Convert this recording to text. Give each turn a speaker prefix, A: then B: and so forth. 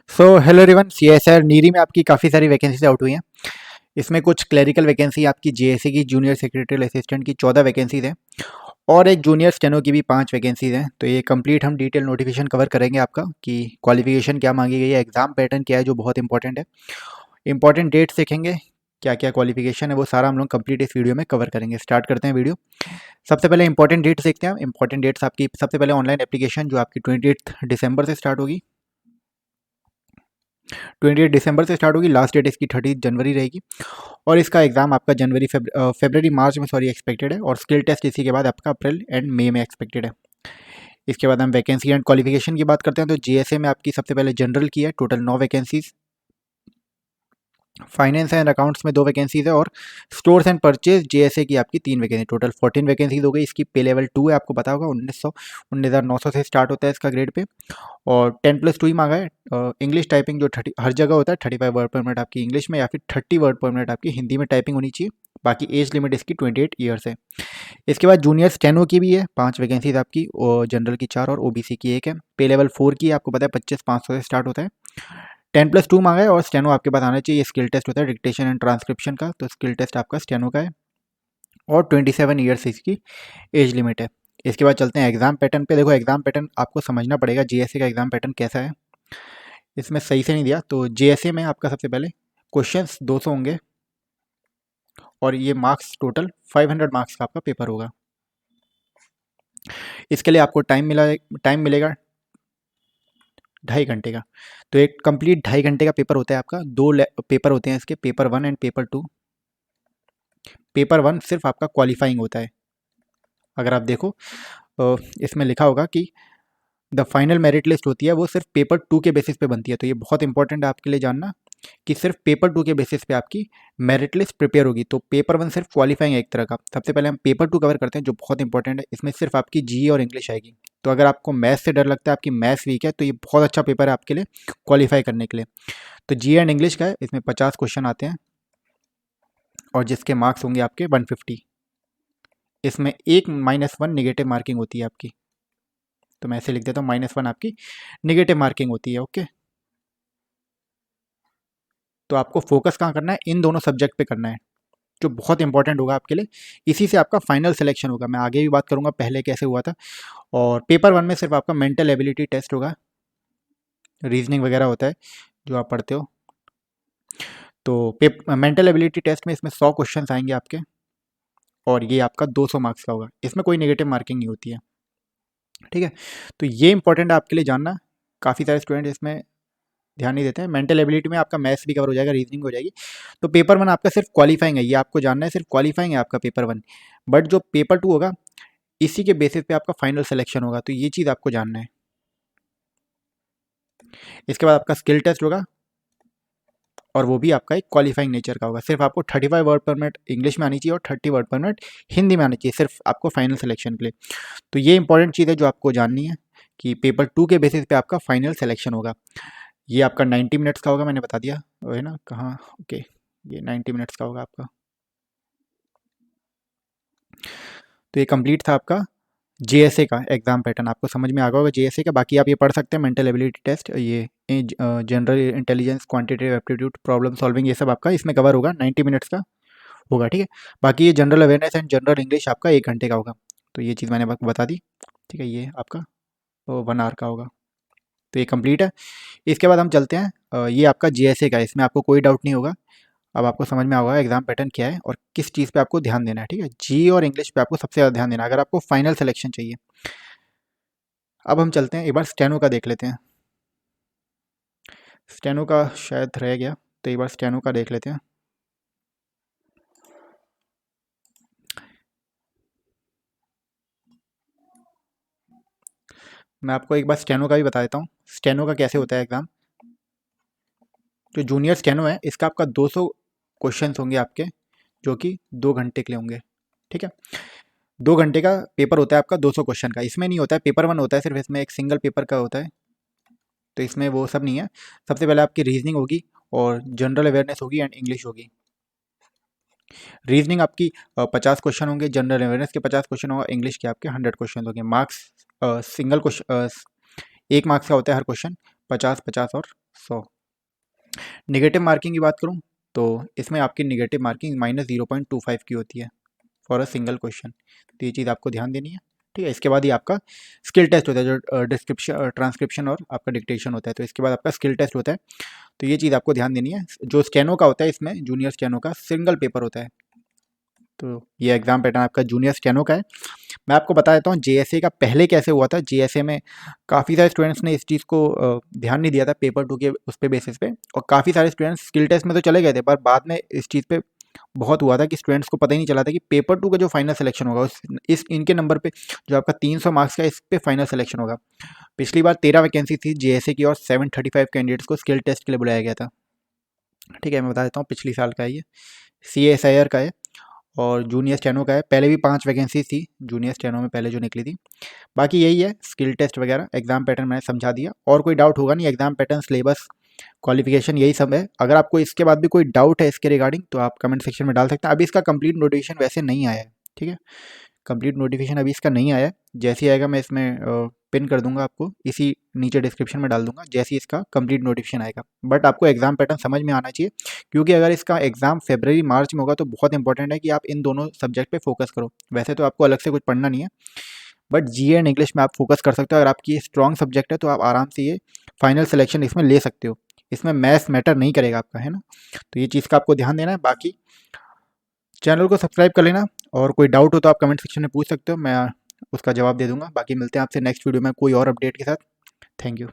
A: So hello everyone, CSR NEERI में आपकी काफ़ी सारी वैकेंसीज आउट हुई हैं। इसमें कुछ क्लरिकल वैकेंसी आपकी जेएसए की जूनियर सेक्रेटरी असिस्टेंट की 14 वैकेंसीज हैं और एक जूनियर स्टेनो की भी 5 वैकेंसीज हैं। तो ये कंप्लीट हम डिटेल नोटिफिकेशन कवर करेंगे आपका कि क्वालिफिकेशन क्या मांगी गई है, एग्जाम पैटर्न क्या है जो बहुत इंपॉर्टेंट है, इंपॉर्टेंट डेट्स देखेंगे, क्या क्या क्वालिफिकेशन है वो सारा हम लोग कंप्लीट इस वीडियो में कवर करेंगे। स्टार्ट करते हैं वीडियो। सबसे पहले इंपॉर्टेंट डेट्स देखते हैं। इंपॉर्टेंट डेट्स आपकी सबसे पहले ऑनलाइन एप्लीकेशन जो आपकी 28 दिसंबर से स्टार्ट होगी। 28 दिसंबर से स्टार्ट होगी, लास्ट डेट इसकी 30 जनवरी रहेगी और इसका एग्जाम आपका फरवरी मार्च में एक्सपेक्टेड है और स्किल टेस्ट इसी के बाद आपका अप्रैल एंड मई में एक्सपेक्टेड है। इसके बाद हम वैकेंसी एंड क्वालिफिकेशन की बात करते हैं तो जीएसए में आपकी सबसे पहले जनरल की है, total 9 vacancies. Finance and accounts में 2 वैकेंसीज है और स्टोर्स एंड परचेज जेएसए की आपकी 3 वैकेंसी, टोटल 14 वैकेंसीज हो गई। इसकी पे लेवल 2 है, आपको पता होगा 19,900 से स्टार्ट होता है इसका ग्रेड पे और 10+2 ही मांगा है। इंग्लिश टाइपिंग जो 30 हर जगह होता है, 35 वर्ड पर मिनट आपकी इंग्लिश में या फिर 30 वर्ड पर मिनट आपकी हिंदी में टाइपिंग होनी चाहिए। बाकी एज लिमिट इसकी 28 ईयर्स है। इसके बाद जूनियर स्टेनो की भी है 5 वैकेंसीज आपकी, और जनरल की 4 और ओबीसी की 1 है। पे लेवल 4 की आपको पता है 25,500 से स्टार्ट होता है। 10+2 मांगा है और स्टेनो आपके पास आना चाहिए। स्किल टेस्ट होता है डिक्टेशन एंड ट्रांसक्रिप्शन का, तो स्किल टेस्ट आपका स्टेनो का है और 27 ईयर्स इसकी एज लिमिट है। इसके बाद चलते हैं एग्जाम पैटर्न पे। देखो एग्जाम पैटर्न आपको समझना पड़ेगा, जीएसए का एग्जाम पैटर्न कैसा है। इसमें सही से नहीं दिया। तो जेएसए में आपका सबसे पहले क्वेश्चंस 200 होंगे और ये मार्क्स टोटल 500 मार्क्स का आपका पेपर होगा। इसके लिए आपको टाइम मिलेगा 2.5 घंटे का। तो एक कंप्लीट 2.5 घंटे का पेपर होता है आपका। पेपर होते हैं इसके, पेपर 1 एंड पेपर 2। पेपर 1 सिर्फ आपका क्वालिफाइंग होता है। अगर आप देखो इसमें लिखा होगा कि द फाइनल मेरिट लिस्ट होती है वो सिर्फ पेपर 2 के बेसिस पे बनती है। तो ये बहुत इंपॉर्टेंट है आपके लिए जानना कि सिर्फ पेपर 2 के बेसिस पे आपकी मेरिट लिस्ट प्रिपेयर होगी। तो पेपर 1 सिर्फ क्वालिफाइंग है एक तरह का। सबसे पहले हम पेपर 2 कवर करते हैं जो बहुत इंपॉर्टेंट है। इसमें सिर्फ आपकी जीई और इंग्लिश आएगी। तो अगर आपको मैथ्स से डर लगता है, आपकी मैथ्स वीक है, तो ये बहुत अच्छा पेपर है आपके लिए क्वालिफाई करने के लिए। तो जी एंड इंग्लिश का है, इसमें 50 क्वेश्चन आते हैं और जिसके मार्क्स होंगे आपके 150। इसमें एक -1 निगेटिव मार्किंग होती है आपकी। तो मैं ऐसे लिख देता हूँ, -1 आपकी निगेटिव मार्किंग होती है। ओके, तो आपको फोकस कहाँ करना है, इन दोनों सब्जेक्ट पे करना है जो बहुत इंपॉर्टेंट होगा आपके लिए। इसी से आपका फाइनल सिलेक्शन होगा। मैं आगे भी बात करूंगा पहले कैसे हुआ था। और पेपर 1 में सिर्फ आपका मेंटल एबिलिटी टेस्ट होगा, रीजनिंग वगैरह होता है जो आप पढ़ते हो। तो मेंटल एबिलिटी टेस्ट में इसमें 100 क्वेश्चन आएंगे आपके और ये आपका 200 मार्क्स का होगा। इसमें कोई नेगेटिव मार्किंग नहीं होती है, ठीक है। तो ये इंपॉर्टेंट है आपके लिए जानना। काफ़ी सारे स्टूडेंट इसमें ध्यान नहीं देते हैं। मेंटल एबिलिटी में आपका मैथ्स भी कवर हो जाएगा, रीजनिंग हो जाएगी। तो पेपर 1 आपका सिर्फ क्वालिफाइंग है, ये आपको जानना है, सिर्फ क्वालिफाइंग है आपका पेपर 1। बट जो पेपर 2 होगा इसी के बेसिस पे आपका फाइनल सिलेक्शन होगा। तो ये चीज़ आपको जानना है। इसके बाद आपका स्किल टेस्ट होगा और वो भी आपका एक क्वालिफाइंग नेचर का होगा। सिर्फ आपको 35 वर्ड पर मिनट इंग्लिश में आनी चाहिए और 30 वर्ड पर मिनट हिंदी में आनी चाहिए, सिर्फ आपको फाइनल सिलेक्शन के लिए। तो ये इंपॉर्टेंट चीज़ है जो आपको जाननी है कि पेपर 2 के बेसिस पे आपका फाइनल सिलेक्शन होगा। ये आपका 90 मिनट्स का होगा, मैंने बता दिया है ना कहाँ। ओके, ये 90 मिनट्स का होगा आपका। तो ये कंप्लीट था आपका जेएसए का एग्जाम पैटर्न। आपको समझ में आ गया होगा जेएसए का। बाकी आप ये पढ़ सकते हैं, मेंटल एबिलिटी टेस्ट, ये general intelligence, quantitative aptitude, problem solving, ये सब आपका इसमें कवर होगा, 90 मिनट्स का होगा, ठीक है। बाकी ये general awareness and general English आपका 1 घंटे का होगा। तो ये चीज़ मैंने आपको बता दी, ठीक है। ये आपका 1 आवर का होगा। तो ये कंप्लीट है। इसके बाद हम चलते हैं ये आपका जेएसए का। इसमें आपको कोई डाउट नहीं होगा। अब आपको समझ में आएगा एग्जाम पैटर्न क्या है और किस चीज़ पे आपको ध्यान देना है, ठीक है। जी और इंग्लिश पे आपको सबसे ज़्यादा ध्यान देना है अगर आपको फाइनल सिलेक्शन चाहिए। अब हम चलते हैं, एक बार स्टेनो का देख लेते हैं। स्टेनो का शायद रह गया, तो एक बार स्टेनो का देख लेते हैं। मैं आपको एक बार स्टेनो का भी बता देता हूँ, स्टेनो का कैसे होता है एग्ज़ाम। जो जूनियर स्टेनो है इसका आपका 200 क्वेश्चंस होंगे आपके, जो कि 2 घंटे के लिए होंगे, ठीक है। 2 घंटे का पेपर होता है आपका, 200 क्वेश्चन का। इसमें नहीं होता है पेपर 1 होता है सिर्फ, इसमें एक सिंगल पेपर का होता है। तो इसमें वो सब नहीं है। सबसे पहले आपकी रीजनिंग होगी और जनरल अवेयरनेस होगी एंड इंग्लिश होगी। रीजनिंग आपकी 50 क्वेश्चन होंगे, जनरल अवेयरनेस के 50 क्वेश्चन होगा, इंग्लिश के आपके 100 क्वेश्चन होंगे। मार्क्स सिंगल क्वेश्चन 1 मार्क्स का होता है हर क्वेश्चन, 50 50 और 100। नेगेटिव मार्किंग की बात करूँ तो इसमें आपकी नेगेटिव मार्किंग -0.25 की होती है फॉर अ सिंगल क्वेश्चन। तो ये चीज़ आपको ध्यान देनी है, ठीक है। इसके बाद ही आपका स्किल टेस्ट होता है, जो डिस्क्रिप्शन ट्रांसक्रिप्शन और आपका डिक्टेशन होता है। तो इसके बाद आपका स्किल टेस्ट होता है। तो ये चीज़ आपको ध्यान देनी है। जो स्टेनो का होता है, इसमें जूनियर स्टेनो का सिंगल पेपर होता है। तो ये एग्जाम पैटर्न आपका जूनियर स्टेनो का है। मैं आपको बता देता हूँ जेएसए का पहले कैसे हुआ था। जेएसए में काफ़ी सारे स्टूडेंट्स ने इस चीज़ को ध्यान नहीं दिया था पेपर 2 के उस पे बेसिस पे, और काफ़ी सारे स्टूडेंट्स स्किल टेस्ट में तो चले गए थे, पर बाद में इस चीज़ पे बहुत हुआ था कि स्टूडेंट्स को पता ही नहीं चला था कि पेपर 2 का जो फाइनल सिलेक्शन होगा इस इनके नंबर पे, जो आपका 300 मार्क्स का, इस पे फाइनल सिलेक्शन होगा। पिछली बार 13 वैकेंसी थी जेएसए की और 735 कैंडिडेट्स को स्किल टेस्ट के लिए बुलाया गया था, ठीक है। मैं बता देता हूँ पिछली साल का है ये, CSIR का है और जूनियर स्टेनो का है। पहले भी 5 वैकेंसी थी जूनियर स्टेनो में पहले जो निकली थी। बाकी यही है, स्किल टेस्ट वगैरह एग्जाम पैटर्न मैंने समझा दिया, और कोई डाउट होगा नहीं। एग्जाम पैटर्न, सिलेबस, क्वालिफिकेशन, यही सब है। अगर आपको इसके बाद भी कोई डाउट है इसके रिगार्डिंग तो आप कमेंट सेक्शन में डाल सकते हैं। अभी इसका कंप्लीट नोटिफिकेशन वैसे नहीं आया है, ठीक है। कंप्लीट नोटिफिकेशन अभी इसका नहीं आया है। जैसे ही आएगा मैं इसमें पिन कर दूंगा, आपको इसी नीचे डिस्क्रिप्शन में डाल दूंगा जैसे ही इसका कंप्लीट नोटिफिकेशन आएगा। बट आपको एग्जाम पैटर्न समझ में आना चाहिए, क्योंकि अगर इसका एग्जाम फरवरी मार्च में होगा तो बहुत इंपॉर्टेंट है कि आप इन दोनों सब्जेक्ट पे फोकस करो। वैसे तो आपको अलग से कुछ पढ़ना नहीं है, बट जीए एंड इंग्लिश में आप फोकस कर सकते हो। अगर आपकी स्ट्रॉन्ग सब्जेक्ट है तो आप आराम से ये फाइनल सिलेक्शन इसमें ले सकते हो। इसमें मैथ्स मैटर नहीं करेगा आपका, है ना। तो ये चीज़ का आपको ध्यान देना है। बाकी चैनल को सब्सक्राइब कर लेना, और कोई डाउट हो तो आप कमेंट सेक्शन में पूछ सकते हो, मैं उसका जवाब दे दूंगा। बाकी मिलते हैं आपसे नेक्स्ट वीडियो में कोई और अपडेट के साथ। Thank you.